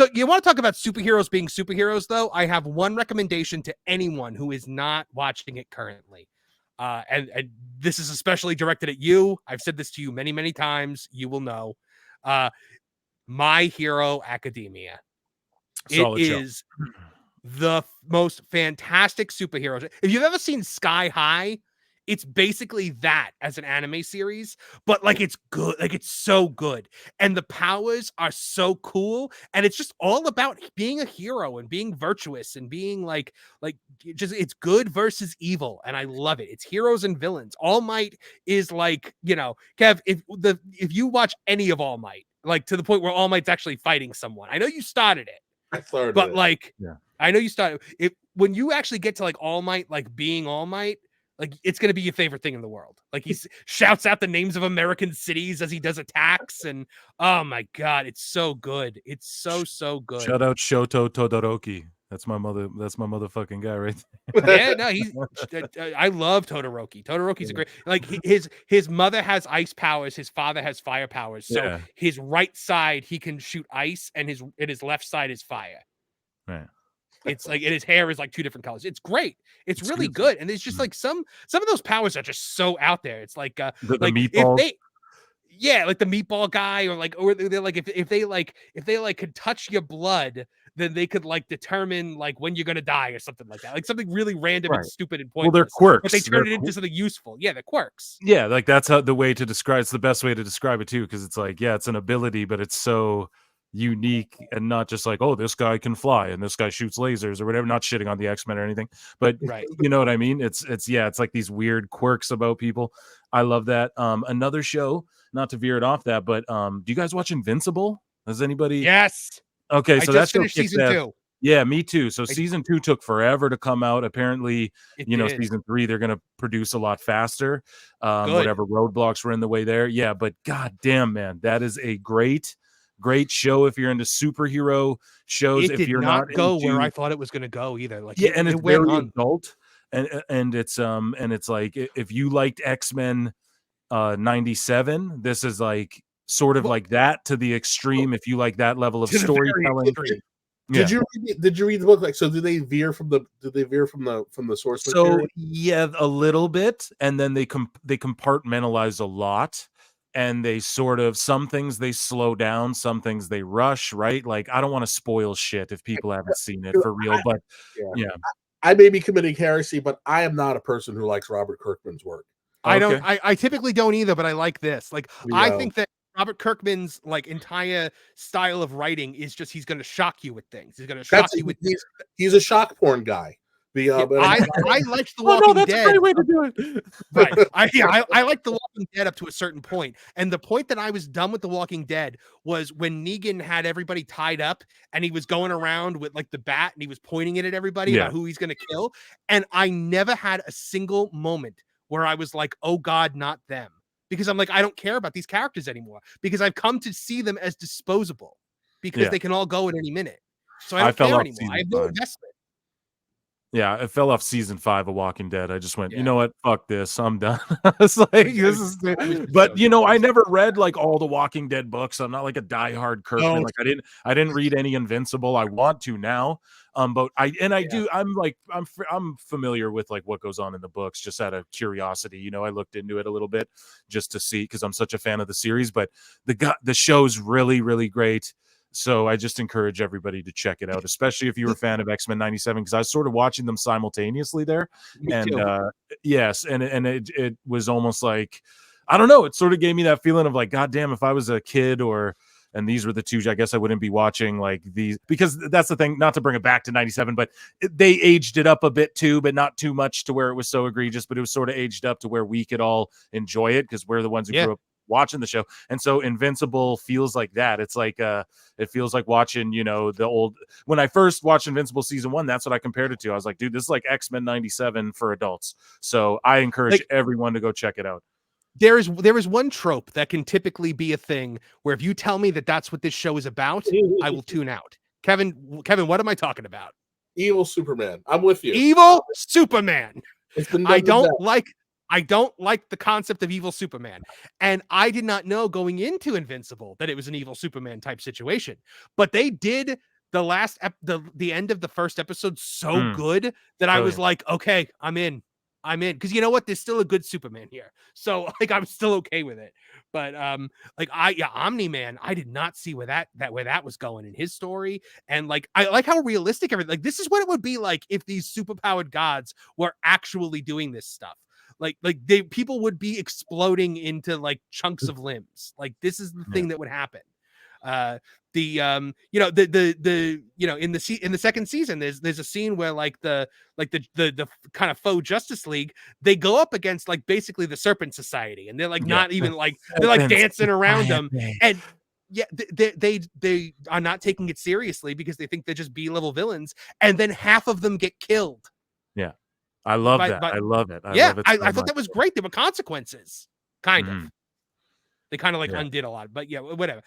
So you want to talk about superheroes being superheroes, though? I have one recommendation to anyone who is not watching it currently. And this is especially directed at you. I've said this to you many, many times. You will know. My Hero Academia. Solid show. Is the most fantastic superheroes. If you've ever seen Sky High, it's basically that as an anime series, but like it's good, like it's so good, and the powers are so cool, and it's just all about being a hero and being virtuous and being like just it's good versus evil, and I love it. It's heroes and villains. All Might is like, you know, Kev, if you watch any of All Might, like to the point where All Might's actually fighting someone. I know you started it. I started But it. like, Yeah. I know you started it when you actually get to like All Might, like being All Might, like it's gonna be your favorite thing in the world. Like he shouts out the names of American cities as he does attacks, and oh my god, it's so good. It's so good. Shout out Shoto Todoroki. That's my motherfucking guy right there. Yeah, no, he's. I love Todoroki. Todoroki's a great. Like his mother has ice powers, his father has fire powers. So his right side he can shoot ice, and his left side is fire. Right. It's like, and his hair is like two different colors. It's great. It's really good. And it's just like some of those powers are just so out there. It's like the meatballs. Like the meatball guy, or they're like if they could touch your blood, then they could like determine like when you're gonna die or something like that. Like something really random and stupid and pointless. Well, they're quirks, but they turn it into something useful. Yeah, they're quirks. Yeah, like that's how the way to describe. It's the best way to describe it too, because it's like, yeah, it's an ability, but it's so unique and not just like, oh, this guy can fly and this guy shoots lasers or whatever. Not shitting on the X-Men or anything, but you know what I mean. It's like these weird quirks about people. I love that. Another show, not to veer it off that, but do you guys watch Invincible? Has anybody? Yes. Okay, so that's finished season 2. Yeah, me too. So season 2 took forever to come out. Apparently, season 3 they're going to produce a lot faster. Whatever roadblocks were in the way there. Yeah, but goddamn, man, that is a great show if you're into superhero shows. It if you're did not go into... where I thought it was going to go either. Like and it's very adult, and it's like if you liked X-Men 97, this is like sort of like that to the extreme. If you like that level of storytelling. Did you read the book? Like, so do they veer from the source material? So yeah, a little bit, and then they compartmentalize a lot. And they sort of, some things they slow down, some things they rush, right? Like, I don't want to spoil shit if people haven't seen it for real, but yeah. I may be committing heresy, but I am not a person who likes Robert Kirkman's work. I typically don't either, but I like this. Like, I think that Robert Kirkman's like entire style of writing is just, he's going to shock you with things. He's going to shock you with he's a shock porn guy. I liked The Walking Dead. That's a great way to do it. Right. I liked The Walking Dead up to a certain point. And the point that I was done with The Walking Dead was when Negan had everybody tied up and he was going around with like the bat and he was pointing it at everybody about who he's going to kill. And I never had a single moment where I was like, oh God, not them. Because I'm like, I don't care about these characters anymore because I've come to see them as disposable because they can all go at any minute. So I don't care anymore. I have no investment. Yeah, it fell off season 5 of Walking Dead. I just went, you know what? Fuck this. I'm done. It's like, this is. But I never read like all the Walking Dead books. I'm not like a diehard Kirkman. Like I didn't read any Invincible. I want to now. But I'm familiar with like what goes on in the books just out of curiosity. I looked into it a little bit just to see because I'm such a fan of the series. But the show's really, really great. So I just encourage everybody to check it out, especially if you're a fan of X-Men 97, because I was sort of watching them simultaneously there. Yes, and it was almost like, I don't know, it sort of gave me that feeling of like, God damn, if I was a kid and these were the two, I guess I wouldn't be watching like these, because that's the thing, not to bring it back to 97, but they aged it up a bit too, but not too much to where it was so egregious, but it was sort of aged up to where we could all enjoy it because we're the ones who grew up watching the show. And so Invincible feels like that. It's like it feels like watching the old, when I first watched Invincible season 1, that's what I compared it to. I was like, dude, this is like X-Men 97 for adults. So I encourage everyone to go check it out. There is one trope that can typically be a thing where if you tell me that that's what this show is about, I will tune out. Kevin, what am I talking about? Evil Superman. I'm with you. Evil Superman. I don't like the concept of evil Superman. And I did not know going into Invincible that it was an evil Superman type situation. But they did the end of the first episode so good that I was Brilliant. like, okay, I'm in. Because you know what? There's still a good Superman here. So like I'm still okay with it. But Omni-Man, I did not see where that was going in his story. And like I like how realistic everything, like this is what it would be like if these superpowered gods were actually doing this stuff. Like people would be exploding into like chunks of limbs. Like this is the thing that would happen. In the second season there's a scene where like the kind of faux Justice League, they go up against like basically the Serpent Society, and they're like not even like they're like dancing around them, and they are not taking it seriously because they think they're just B-level villains, and then half of them get killed. Yeah, I love that. I love it. I thought that was great. There were consequences, kind of. They kind of like undid a lot, but yeah, whatever.